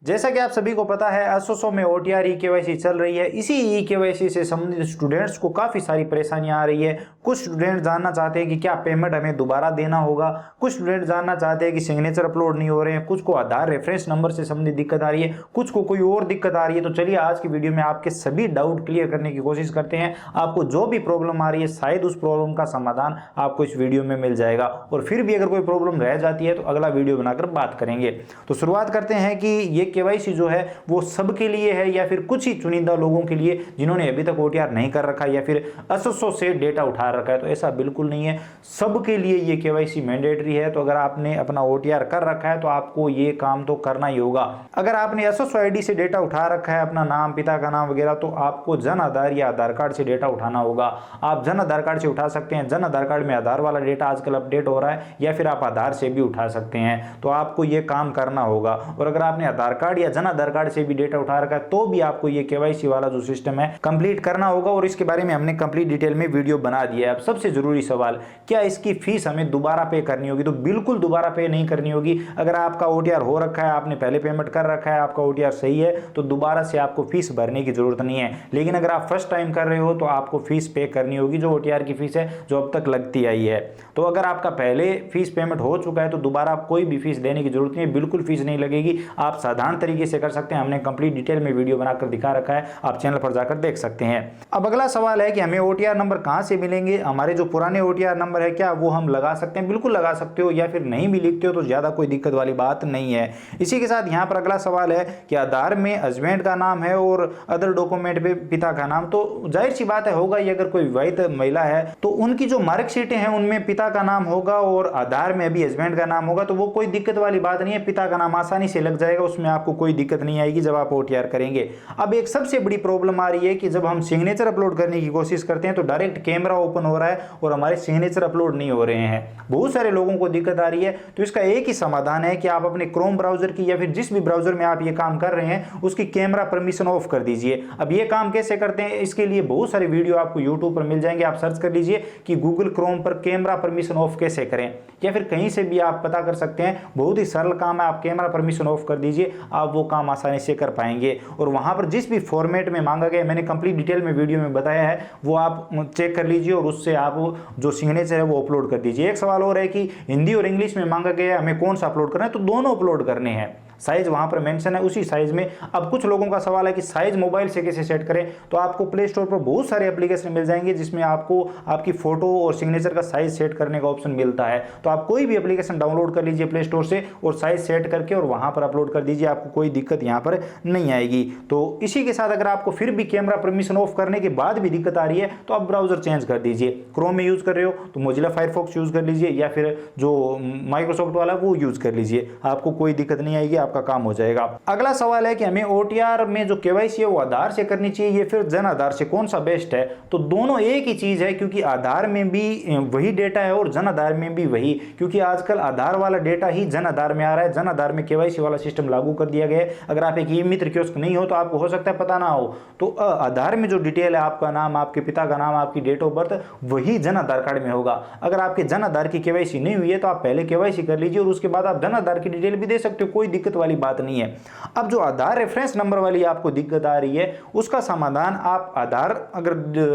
जैसा कि आप सभी को पता है एसएसओ में ओटीआर ई-केवाईसी चल रही है। इसी ई-केवाईसी से संबंधित स्टूडेंट्स को काफ़ी सारी परेशानियां आ रही है। कुछ स्टूडेंट जानना चाहते हैं कि क्या पेमेंट हमें दोबारा देना होगा, कुछ स्टूडेंट जानना चाहते हैं कि सिग्नेचर अपलोड नहीं हो रहे हैं, कुछ को आधार रेफरेंस नंबर से संबंधित दिक्कत आ रही है, कुछ को कोई और दिक्कत आ रही है। तो चलिए आज की वीडियो में आपके सभी डाउट क्लियर करने की कोशिश करते हैं। आपको जो भी प्रॉब्लम आ रही है शायद उस प्रॉब्लम का समाधान आपको इस वीडियो में मिल जाएगा, और फिर भी अगर कोई प्रॉब्लम रह जाती है तो अगला वीडियो बनाकर बात करेंगे। तो शुरुआत करते हैं कि ये केवाईसी जो है वो सबके लिए है या फिर कुछ ही चुनिंदा लोगों के लिए जिन्होंने अभी तक ओटीआर नहीं कर रखा या फिर एसएसओ से डेटा उठा रखा है। तो ऐसा बिल्कुल नहीं है, सबके लिए ये केवाईसी मैंडेटरी है। तो अगर आपने अपना ओटीआर कर रखा है तो आपको ये काम तो करना ही होगा। अगर आपने एसएसओ आईडी से डेटा उठा रखा है, अपना नाम, पिता का नाम वगैरह, तो आपको जन आधार या आधार कार्ड से डेटा उठाना होगा। आप जन आधार कार्ड से उठा सकते हैं, जन आधार कार्ड में आधार वाला डेटा आजकल अपडेट हो रहा है, या फिर आप आधार से भी उठा सकते हैं। तो आपको ये काम करना होगा। और अगर आपने आधार कार्ड या जन आधार कार्ड से भी डेटा उठा रखा है तो भी आपको ये केवाईसी वाला जो सिस्टम है कंप्लीट करना होगा, और इसके बारे में हमने कंप्लीट डिटेल में वीडियो बना दिया है। अब सबसे जरूरी सवाल, क्या इसकी फीस हमें दोबारा पे करनी होगी? तो बिल्कुल दोबारा पे नहीं करनी होगी। अगर आपका ओटीआर हो रखा है, आपने पहले पेमेंट कर रखा है, आपका ओटीआर सही है, तो दोबारा से आपको फीस भरने की जरूरत नहीं है। लेकिन अगर आप फर्स्ट टाइम कर रहे हो तो आपको फीस पे करनी होगी, जो ओटीआर की फीस है जो अब तक लगती आई है। तो अगर आपका पहले फीस पेमेंट हो चुका है तो दोबारा आप कोई भी फीस देने की जरूरत नहीं है, बिल्कुल फीस नहीं लगेगी। आप साधारण तरीके से कर सकते हैं, हमने कंप्लीट डिटेल में वीडियो बनाकर दिखा रखा है, आप चैनल पर जाकर देख सकते हैं। अब अगला सवाल है कि हमें ओटीआर नंबर कहां से मिलेंगे? हमारे जो पुराने ओटीआर नंबर है क्या वो हम लगा सकते हैं? बिल्कुल लगा सकते हो, या फिर नहीं भी लिखते हो तो ज्यादा कोई दिक्कत वाली बात नहीं है। इसी के साथ यहाँ पर अगला सवाल है कि आधार में हस्बैंड का नाम है और अदर डॉक्यूमेंट पे पिता का नाम, तो जाहिर सी बात है होगा ही। अगर कोई विवाहित महिला है तो उनकी जो मार्कशीटें हैं उनमें पिता का नाम होगा और आधार में भी हस्बैंड का नाम होगा, तो वो कोई दिक्कत वाली बात नहीं है। पिता का नाम आसानी से लग जाएगा, उसमें आपको कोई दिक्कत नहीं आएगी जब आप ओटीआर करेंगे। अब एक सबसे बड़ी प्रॉब्लम आ रही है कि जब हम सिग्नेचर अपलोड करने की कोशिश करते हैं तो डायरेक्ट कैमरा ओपन हो रहा है और हमारे सिग्नेचर अपलोड नहीं हो रहे हैं। बहुत सारे लोगों को दिक्कत आ रही है। तो इसका एक ही समाधान है कि आप अपने क्रोम ब्राउजर की या फिर जिस भी ब्राउजर में आप ये काम कर रहे हैं उसकी कैमरा परमिशन ऑफ कर दीजिए। अब ये काम कैसे करते हैं, इसके लिए बहुत सारे वीडियो आपको यूट्यूब पर मिल जाएंगे। आप सर्च कर लीजिए कि गूगल क्रोम पर कैमरा परमिशन ऑफ कैसे करें, या फिर कहीं से भी आप पता कर सकते हैं। बहुत ही सरल काम है, आप कैमरा परमिशन ऑफ कर दीजिए, आप वो काम आसानी से कर पाएंगे। और वहां पर जिस भी फॉर्मेट में मांगा गया, मैंने कंप्लीट डिटेल में वीडियो में बताया है, वो आप चेक कर लीजिए और उससे आप जो सिग्नेचर है वो अपलोड कर दीजिए। एक सवाल और है कि हिंदी और इंग्लिश में मांगा गया है, हमें कौन सा अपलोड करना है? तो दोनों अपलोड करने हैं, साइज वहां पर मेंशन है उसी साइज में। अब कुछ लोगों का सवाल है कि साइज मोबाइल से कैसे सेट करें, तो आपको प्ले स्टोर पर बहुत सारे एप्लीकेशन मिल जाएंगे जिसमें आपको आपकी फोटो और सिग्नेचर का साइज सेट करने का ऑप्शन मिलता है। तो आप कोई भी एप्लीकेशन डाउनलोड कर लीजिए प्ले स्टोर से और साइज सेट करके और वहां पर अपलोड कर दीजिए, आपको कोई दिक्कत यहां पर नहीं आएगी। तो इसी के साथ अगर आपको फिर भी कैमरा परमिशन ऑफ करने के बाद भी दिक्कत आ रही है तो आप ब्राउजर चेंज कर दीजिए। क्रोम में यूज कर रहे हो तो मोजिला फायरफॉक्स यूज कर लीजिए, या फिर जो माइक्रोसॉफ्ट वाला वो यूज कर लीजिए, आपको कोई दिक्कत नहीं आएगी, आपका काम हो जाएगा। अगला सवाल है कि हमें ओटीआर में जो केवाईसी है वो आधार से करनी चाहिए या फिर जन आधार से, कौन सा बेस्ट है? तो दोनों एक ही चीज है, क्योंकि आधार में भी वही डेटा है और जन आधार में भी वही, क्योंकि आजकल आधार वाला डेटा ही जन आधार में आ रहा है। जन आधार में केवाईसी वाला सिस्टम लागू कर दिया गया है। अगर आप एक ई मित्र कियोस्क नहीं हो तो आपको हो सकता है पता ना हो, तो आधार में जो डिटेल है, आपका नाम, आपके पिता का नाम, आपकी डेट ऑफ बर्थ, वही जन आधार कार्ड में होगा। अगर आपके जन आधार की केवाईसी नहीं हुई है तो आप पहले केवाईसी कर लीजिए और उसके बाद आप जन आधार की डिटेल भी दे सकते हो, कोई दिक्कत वाली बात नहीं है। अब जो आधार रेफरेंस नंबर वाली आपको दिक्कत आ रही है उसका समाधान, आप आधार अगर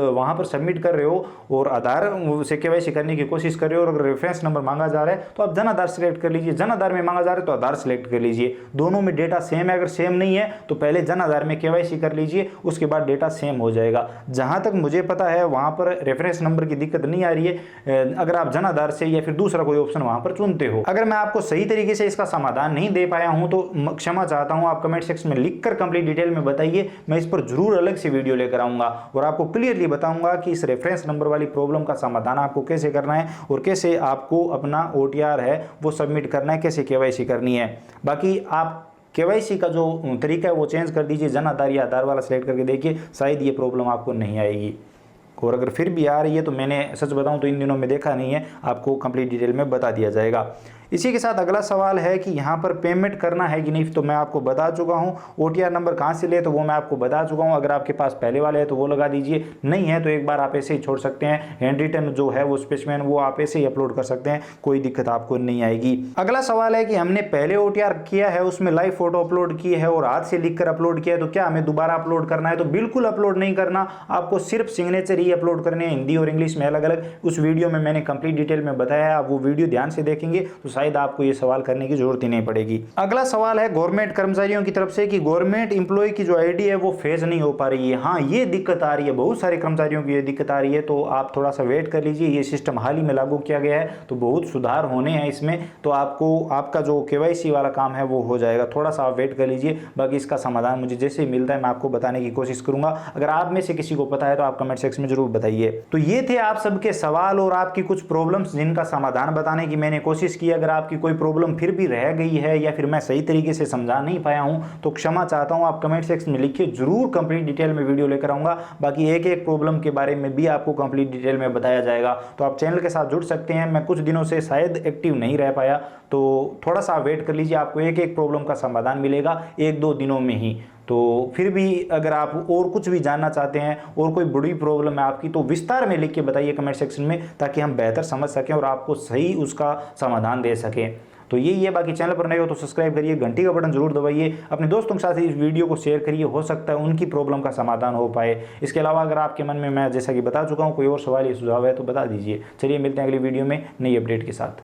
वहां पर सबमिट कर रहे हो और आधार से केवाईसी करने की कोशिश कर रहे हो और अगर रेफरेंस नंबर मांगा जा रहा है तो आप जन आधार सिलेक्ट कर लीजिए। जन आधार में मांगा जा रहा है तो आधार सिलेक्ट कर लीजिए। दोनों में डेटा सेम है, अगर सेम नहीं है तो पहले जन आधार में केवाईसी कर लीजिए, उसके बाद डेटा सेम हो जाएगा। जहां तक मुझे पता है वहां पर रेफरेंस नंबर की दिक्कत नहीं आ रही है, अगर आप जन आधार से या फिर दूसरा कोई ऑप्शन वहां पर चुनते हो। अगर मैं आपको सही तरीके से इसका समाधान नहीं दे पाया हूं तो क्षमा चाहता हूं, आप कमेंट सेक्शन में लिखकर कंप्लीट डिटेल में बताइए, मैं इस पर जरूर अलग से वीडियो लेकर आऊंगा और आपको क्लियरली बताऊंगा कि इस रेफरेंस नंबर वाली प्रॉब्लम का समाधान आपको कैसे करना है और कैसे आपको अपना ओटीआर है वो सबमिट करना है, कैसे केवाईसी करनी है। बाकी आप केवाईसी का जो तरीका है वो चेंज कर दीजिए, जन आधार या आधार वाला सेलेक्ट करके देखिए, शायद ये प्रॉब्लम आपको नहीं आएगी। और अगर फिर भी आ रही है तो मैंने सच बताऊं तो इन दिनों में देखा नहीं है, आपको कंप्लीट डिटेल में बता दिया जाएगा। इसी के साथ अगला सवाल है कि यहाँ पर पेमेंट करना है कि नहीं, तो मैं आपको बता चुका हूँ। OTR नंबर कहाँ से ले तो वो मैं आपको बता चुका हूँ। अगर आपके पास पहले वाले है तो वो लगा दीजिए, नहीं है तो एक बार आप ऐसे ही छोड़ सकते हैं। हैंड रिटन जो है वो स्पेसिमेन वो आप ऐसे ही अपलोड कर सकते हैं, कोई दिक्कत आपको नहीं आएगी। अगला सवाल है कि हमने पहले OTR किया है, उसमें लाइव फोटो अपलोड की है और हाथ से लिखकर अपलोड किया है, तो क्या हमें दोबारा अपलोड करना है? तो बिल्कुल अपलोड नहीं करना, आपको सिर्फ सिग्नेचर ही अपलोड करने हैं, हिंदी और इंग्लिश में अलग अलग। उस वीडियो में मैंने कंप्लीट डिटेल में बताया है, आप वो वीडियो ध्यान से देखेंगे तो शायद आपको ये सवाल करने की जरूरत ही नहीं पड़ेगी। अगला सवाल है गवर्नमेंट कर्मचारियों की तरफ से कि गवर्नमेंट एम्प्लॉय की जो आईडी है वो फेज नहीं हो पा रही है। हाँ, ये दिक्कत आ रही है, बहुत सारे कर्मचारियों की ये दिक्कत आ रही है, तो आप थोड़ा सा वेट कर लीजिए। ये सिस्टम हाल ही में लागू किया गया है तो बहुत सुधार होने हैं इसमें, तो आपको आपका जो KYC वाला काम है वो हो जाएगा। थोड़ा सा आप वेट कर लीजिए, बाकी इसका समाधान मुझे जैसे ही मिलता है मैं आपको बताने की कोशिश करूंगा। अगर आप में से किसी को पता है तो आप कमेंट सेक्शन में जरूर बताइए। तो ये थे आप सबके सवाल और आपकी कुछ प्रॉब्लम्स जिनका समाधान बताने की मैंने कोशिश की। अगर आपकी कोई प्रॉब्लम फिर भी रह गई है या फिर मैं सही तरीके से समझा नहीं पाया हूं तो क्षमा चाहता हूं, आप कमेंट सेक्शन में लिखिए, जरूर कंप्लीट डिटेल में वीडियो लेकर आऊंगा। बाकी एक एक प्रॉब्लम के बारे में भी आपको कंप्लीट डिटेल में बताया जाएगा। तो आप चैनल के साथ जुड़ सकते हैं। मैं कुछ दिनों से शायद एक्टिव नहीं रह पाया, तो थोड़ा सा वेट कर लीजिए, आपको एक एक प्रॉब्लम का समाधान मिलेगा 1-2 दिनों में ही। तो फिर भी अगर आप और कुछ भी जानना चाहते हैं और कोई बड़ी प्रॉब्लम है आपकी तो विस्तार में लिख के बताइए कमेंट सेक्शन में, ताकि हम बेहतर समझ सकें और आपको सही उसका समाधान दे सकें। तो यही है, बाकी चैनल पर नए हो तो सब्सक्राइब करिए, घंटी का बटन जरूर दबाइए, अपने दोस्तों के साथ इस वीडियो को शेयर करिए, हो सकता है उनकी प्रॉब्लम का समाधान हो पाए। इसके अलावा अगर आपके मन में, मैं जैसा कि बता चुका हूँ, कोई और सवाल या सुझाव है तो बता दीजिए। चलिए मिलते हैं अगली वीडियो में नई अपडेट के साथ।